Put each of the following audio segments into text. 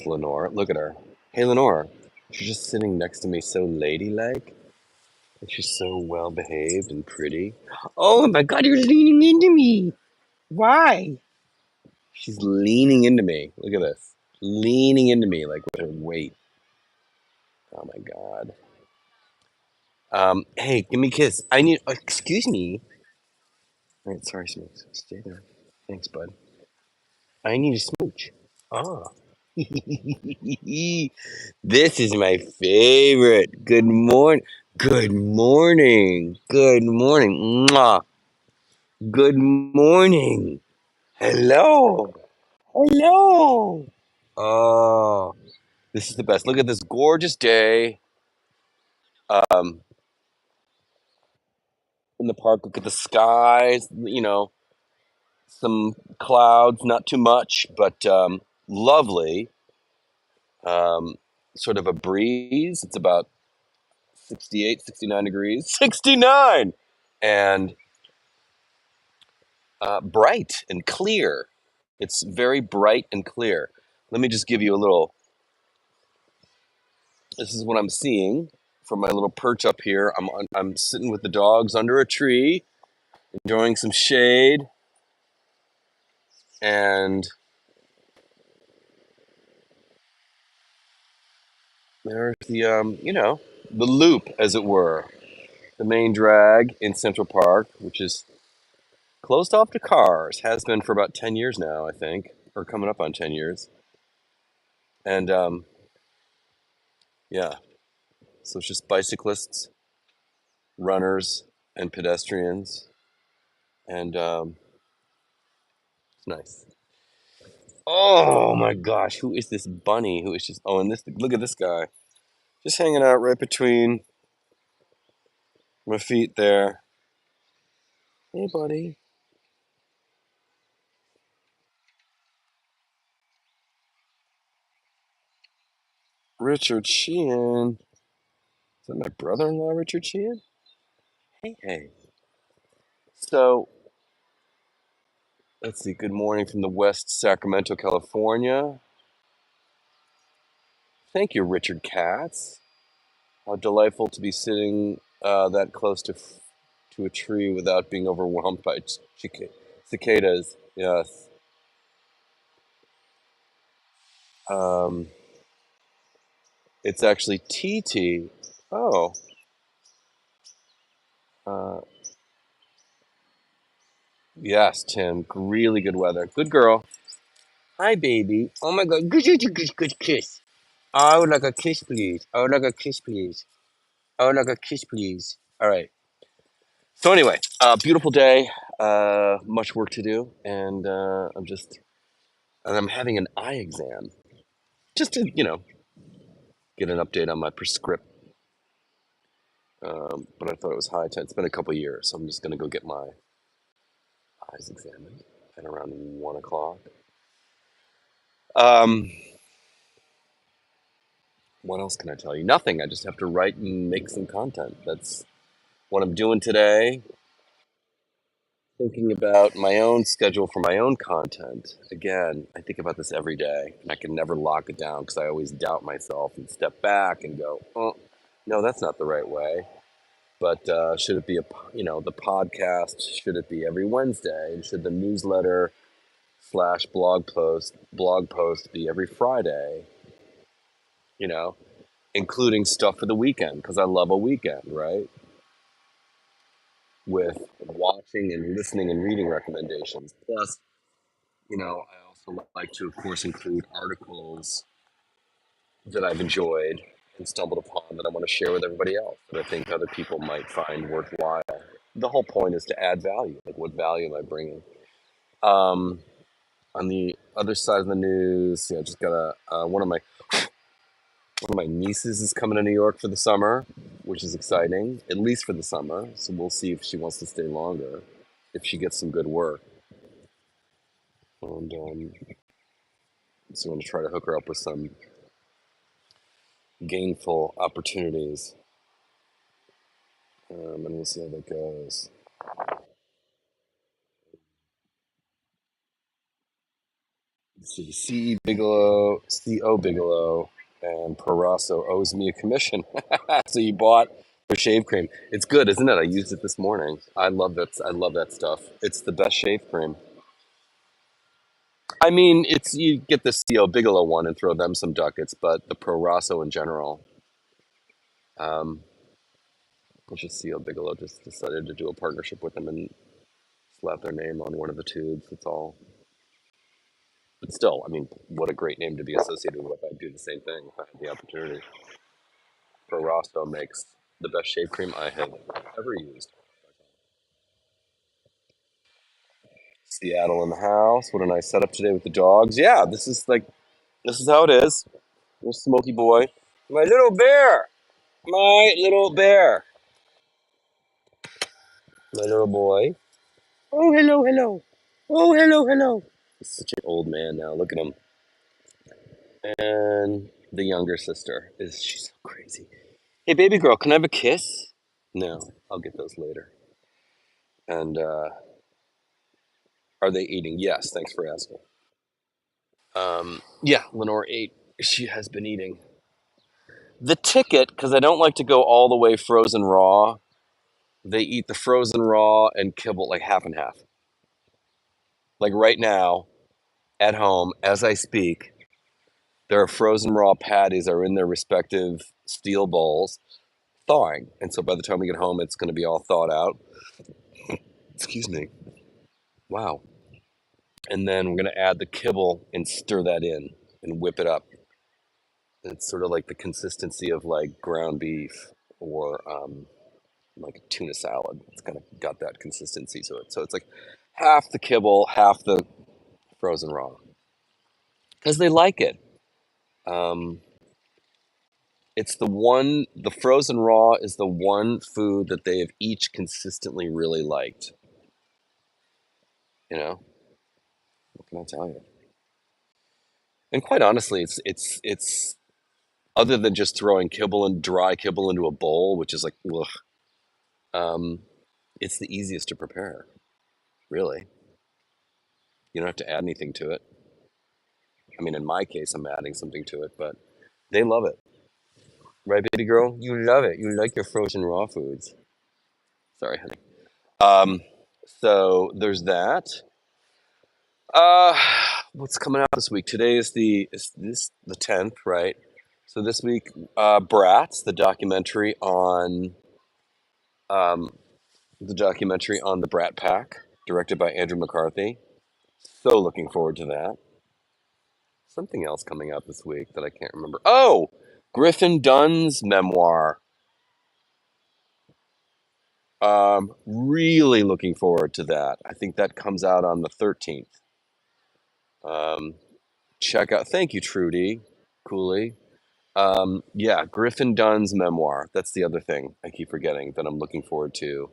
Lenore. Look at her. Hey, Lenore. She's just sitting next to me so ladylike. And she's so well behaved and pretty. Oh my god, you're leaning into me. Why? She's leaning into me. Look at this. Leaning into me like with her weight. Oh my god. Hey, give me a kiss. I need. Excuse me. All right, sorry, Smokes. Stay there. Thanks, bud. I need a smooch. Ah. This is my favorite. Good morning. Good morning. Good morning. Mwah. Good morning. Hello. Hello. Oh, this is the best. Look at this gorgeous day. Um, in the park. Look at the skies. Some clouds, not too much, but lovely. Um, Sort of a breeze. It's about 68, 69 degrees. 69! And bright and clear. It's very bright and clear. Let me just give you a little. This is what I'm seeing from my little perch up here. I'm sitting with the dogs under a tree, enjoying some shade, and there's the loop, as it were, the main drag in Central Park, which is closed off to cars, has been for about 10 years now, I think, or coming up on 10 years. And yeah, so it's just bicyclists, runners, and pedestrians. And it's nice. Oh my gosh, who is this bunny who is just, oh, and look at this guy, just hanging out right between my feet there. Hey, buddy. Richard Sheehan. Is that my brother in law, Richard Sheehan? Hey, hey. So, let's see. Good morning from the West Sacramento, California. Thank you, Richard Katz. How delightful to be sitting that close to a tree without being overwhelmed by cicadas. Yes. Um, it's actually TT. Oh, uh, yes, Tim. Really good weather. Good girl. Hi, baby. Oh my God. Good kiss. I would like a kiss, please. I would like a kiss, please. I would like a kiss, please. All right. So anyway, beautiful day. Much work to do, and I'm having an eye exam just to get an update on my prescript. But I thought it was high time. It's been a couple years, so I'm just gonna go get my eyes examined at around 1 o'clock. Um, what else can I tell you? Nothing. I just have to write and make some content. That's what I'm doing today. Thinking about my own schedule for my own content. Again, I think about this every day, and I can never lock it down because I always doubt myself and step back and go, "Oh, no, that's not the right way." But should it be the podcast? Should it be every Wednesday? And should the newsletter slash blog post be every Friday? You know, including stuff for the weekend because I love a weekend, right? With watching and listening and reading recommendations. Plus, I also like to, of course, include articles that I've enjoyed and stumbled upon that I want to share with everybody else that I think other people might find worthwhile. The whole point is to add value. Like, what value am I bringing? Um, on the other side of the news, I just got one of my nieces is coming to New York for the summer, which is exciting, at least for the summer. So we'll see if she wants to stay longer, if she gets some good work. And so I'm going to try to hook her up with some gainful opportunities. And we'll see how that goes. Let's see, C. Bigelow, C.O. Bigelow, and Parasso owes me a commission. So you bought the shave cream. It's good, isn't it? I used it this morning. I love that. I love that stuff. It's the best shave cream. I mean, it's you get the C.O. Bigelow one and throw them some ducats, but the Parasso in general. Um, which is C.O. Bigelow just decided to do a partnership with them and slap their name on one of the tubes. That's all. But still, I mean, what a great name to be associated with. I'd do the same thing if I had the opportunity. Roscoe makes the best shave cream I have ever used. Seattle in the house. What a nice setup today with the dogs. Yeah, this is how it is. Little Smoky boy. My little bear. My little bear. My little boy. Oh, hello, hello. Oh, hello, hello. He's such an old man now. Look at him. And the younger sister is she's so crazy. Hey, baby girl, can I have a kiss? No, I'll get those later. And are they eating? Yes, thanks for asking. Yeah, Lenore ate. She has been eating. The ticket, because I don't like to go all the way frozen raw, they eat the frozen raw and kibble like half and half. Like right now, at home, as I speak, their frozen raw patties are in their respective steel bowls, thawing. And so by the time we get home, it's going to be all thawed out. Excuse me. Wow. And then we're going to add the kibble and stir that in and whip it up. It's sort of like the consistency of like ground beef or like a tuna salad. It's kind of got that consistency to it. So it's like half the kibble, half the frozen raw because they like it. Um, it's the frozen raw is the one food that they have each consistently really liked. You know, what can I tell you? And quite honestly, it's other than just throwing kibble and dry kibble into a bowl, which is like, ugh, um, it's the easiest to prepare. Really, you don't have to add anything to it. I mean, in my case, I'm adding something to it, but they love it. Right, baby girl? You love it. You like your frozen raw foods. Sorry, honey. Um, so there's that. Uh, what's coming out this week? Today is this the 10th, right? So this week, Bratz, um, the documentary on the Brat Pack, directed by Andrew McCarthy. So looking forward to that. Something else coming out this week that I can't remember. Oh, Griffin Dunn's memoir. Really looking forward to that. I think that comes out on the 13th. Um, check out. Thank you, Trudy Cooley. Yeah, Griffin Dunn's memoir. That's the other thing I keep forgetting that I'm looking forward to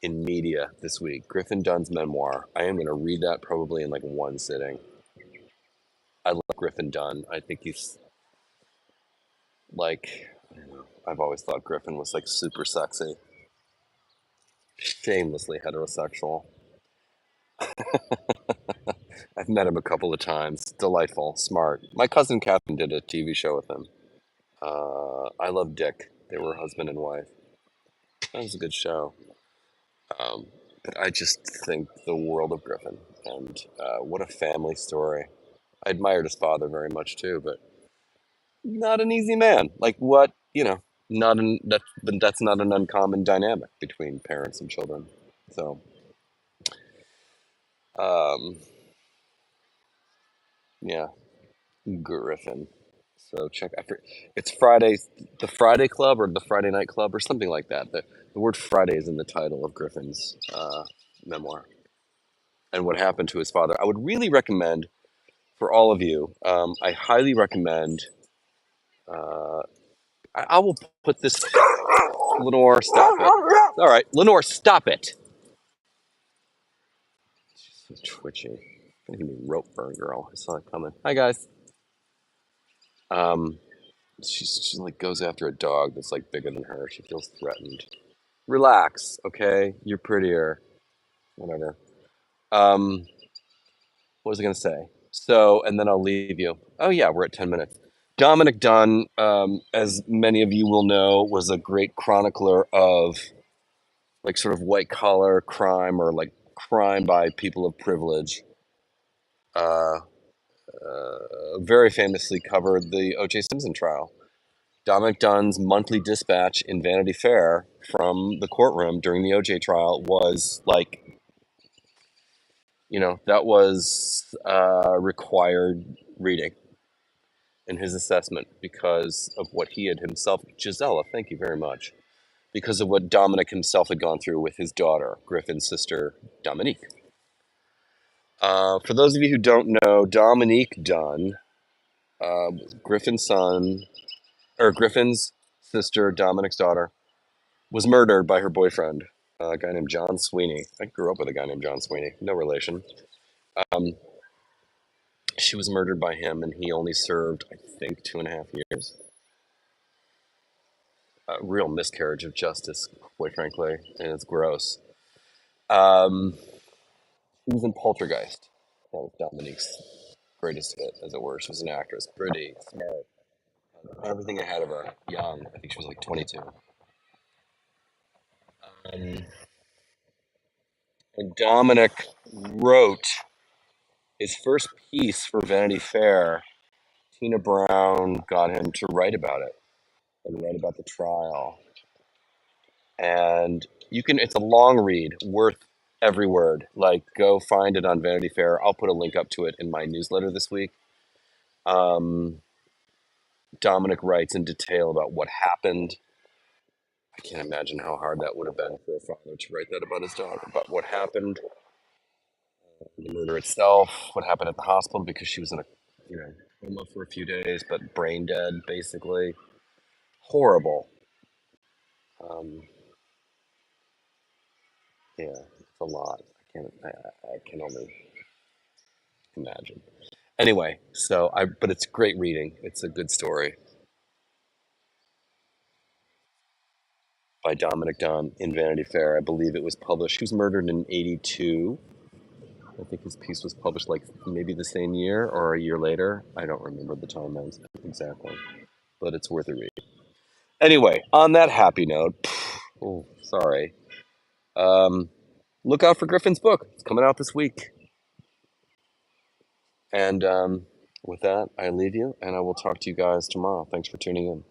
in media this week. Griffin Dunn's memoir. I am going to read that probably in like one sitting. I love Griffin Dunn. I think he's like, I don't know. I've always thought Griffin was like super sexy, shamelessly heterosexual. I've met him a couple of times. Delightful, smart. My cousin Catherine did a TV show with him. I love Dick. They were husband and wife. That was a good show. Um, but I just think the world of Griffin, and what a family story. I admired his father very much too, but not an easy man. Like what not an that but that's not an uncommon dynamic between parents and children. So um, yeah, Griffin. So check after it's Friday, the Friday Club or the Friday Night Club or something like that. The word Friday is in the title of Griffin's memoir and what happened to his father. I would really recommend for all of you. I highly recommend. Uh, I will put this. Lenore, stop it. All right, Lenore, stop it. She's so twitchy. Gonna give me rope burn, girl. I saw it coming. Hi guys. Um, she like goes after a dog that's like bigger than her. She feels threatened. Relax, okay? You're prettier. Whatever. Um, what was I gonna say? So, and then I'll leave you. Oh yeah, we're at 10 minutes. Dominic Dunn, as many of you will know, was a great chronicler of like sort of white collar crime or like crime by people of privilege. Uh, very famously covered the O.J. Simpson trial. Dominic Dunn's monthly dispatch in Vanity Fair from the courtroom during the O.J. trial was like, that was required reading in his assessment because of what he had himself. Gisela, thank you very much. Because of what Dominic himself had gone through with his daughter, Griffin's sister, Dominique. For those of you who don't know, Dominique Dunn, uh, Griffin's son, or Griffin's sister, Dominic's daughter, was murdered by her boyfriend, a guy named John Sweeney. I grew up with a guy named John Sweeney, no relation. Um, she was murdered by him, and he only served, I think, 2.5 years. A real miscarriage of justice, quite frankly, and it's gross. Um, she was in Poltergeist. That was Dominique's greatest hit, as it were. She was an actress, pretty, smart, everything ahead of her, young. I think she was like 22. Um, and Dominic wrote his first piece for Vanity Fair. Tina Brown got him to write about it and write about the trial. And it's a long read, worth every word. Like, go find it on Vanity Fair. I'll put a link up to it in my newsletter this week. Um, Dominic writes in detail about what happened. I can't imagine how hard that would have been for a father to write that about his daughter, about what happened, the murder itself, what happened at the hospital because she was in a, coma for a few days, but brain dead, basically. Horrible. Um, yeah, it's a lot. I can only imagine. Anyway, but it's great reading. It's a good story by Dominic Dunn in Vanity Fair. I believe it was published. He was murdered in '82. I think his piece was published like maybe the same year or a year later. I don't remember the timelines exactly, but it's worth a read. Anyway, on that happy note, oh, sorry. Um, look out for Griffin's book. It's coming out this week. And with that, I leave you, and I will talk to you guys tomorrow. Thanks for tuning in.